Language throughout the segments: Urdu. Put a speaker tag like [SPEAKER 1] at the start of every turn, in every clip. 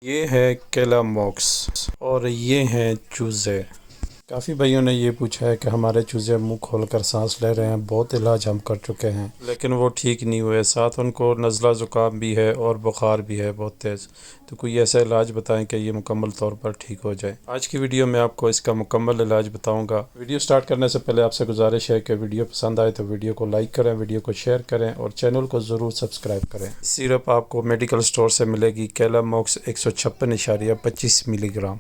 [SPEAKER 1] یہ ہے کیلاموکس اور یہ ہیں چوزے۔ کافی بھائیوں نے یہ پوچھا ہے کہ ہمارے چوزے منہ کھول کر سانس لے رہے ہیں، بہت علاج ہم کر چکے ہیں لیکن وہ ٹھیک نہیں ہوئے، ساتھ ان کو نزلہ زکام بھی ہے اور بخار بھی ہے بہت تیز۔ تو کوئی ایسا علاج بتائیں کہ یہ مکمل طور پر ٹھیک ہو جائے۔ آج کی ویڈیو میں آپ کو اس کا مکمل علاج بتاؤں گا۔ ویڈیو سٹارٹ کرنے سے پہلے آپ سے گزارش ہے کہ ویڈیو پسند آئے تو ویڈیو کو لائک کریں، ویڈیو کو شیئر کریں اور چینل کو ضرور سبسکرائب کریں۔ سیرپ آپ کو میڈیکل سٹور سے ملے گی، کیلاموکس 156.25 ملی گرام۔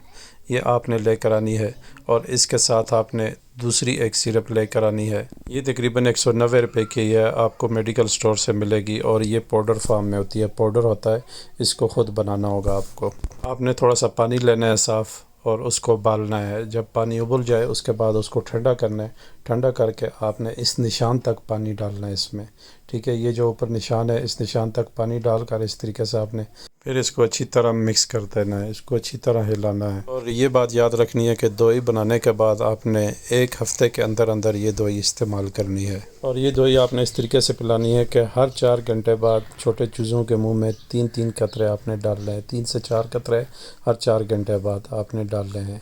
[SPEAKER 1] یہ آپ نے لے کر آنی ہے اور اس کے ساتھ آپ نے دوسری ایک سیرپ لے کر آنی ہے۔ یہ تقریباً 190 روپے کی ہے، آپ کو میڈیکل سٹور سے ملے گی اور یہ پاؤڈر فارم میں ہوتی ہے، پاؤڈر ہوتا ہے، اس کو خود بنانا ہوگا آپ کو۔ آپ نے تھوڑا سا پانی لینا ہے صاف اور اس کو ابالنا ہے۔ جب پانی ابل جائے اس کے بعد اس کو ٹھنڈا کرنا ہے، ٹھنڈا کر کے آپ نے اس نشان تک پانی ڈالنا ہے اس میں، ٹھیک ہے؟ یہ جو اوپر نشان ہے اس نشان تک پانی ڈال کر اس طریقے سے آپ نے پھر اس کو اچھی طرح مکس کر دینا ہے، اس کو اچھی طرح ہلانا ہے۔ اور یہ بات یاد رکھنی ہے کہ دوائی بنانے کے بعد آپ نے 1 ہفتے کے اندر اندر یہ دوائی استعمال کرنی ہے۔ اور یہ دوائی آپ نے اس طریقے سے پلانی ہے کہ ہر 4 گھنٹے بعد چھوٹے چوزوں کے منہ میں 3 قطرے آپ نے ڈالنے ہیں، 3 سے 4 قطرے ہر 4 گھنٹے بعد آپ نے ڈالنے ہیں،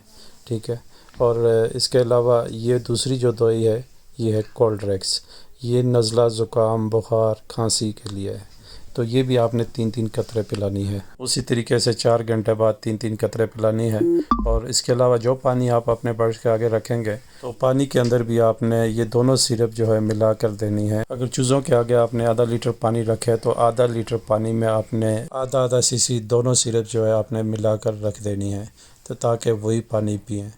[SPEAKER 1] ٹھیک ہے؟ اور اس کے علاوہ یہ دوسری جو دوائی ہے یہ ہے کولڈریکس، یہ نزلہ زکام بخار کھانسی کے لیے ہے، تو یہ بھی آپ نے 3 قطرے پلانی ہے۔ اسی طریقے سے 4 گھنٹے بعد 3 قطرے پلانی ہے۔ اور اس کے علاوہ جو پانی آپ اپنے برش کے آگے رکھیں گے تو پانی کے اندر بھی آپ نے یہ دونوں سیرپ جو ہے ملا کر دینی ہے۔ اگر چوزوں کے آگے آپ نے ½ لیٹر پانی رکھے تو ½ لیٹر پانی میں آپ نے آدھا cc دونوں سیرپ جو ہے آپ نے ملا کر رکھ دینی ہے، تو تاکہ وہی پانی پئیں۔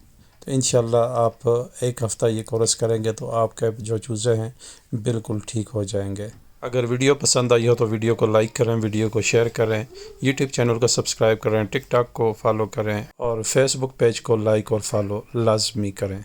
[SPEAKER 1] تو انشاءاللہ آپ 1 ہفتہ یہ کورس کریں گے تو آپ کے جو چوزے ہیں بالکل ٹھیک ہو جائیں گے۔ اگر ویڈیو پسند آئی ہو تو ویڈیو کو لائک کریں، ویڈیو کو شیئر کریں، یوٹیوب چینل کو سبسکرائب کریں، ٹک ٹاک کو فالو کریں اور فیس بک پیج کو لائک اور فالو لازمی کریں۔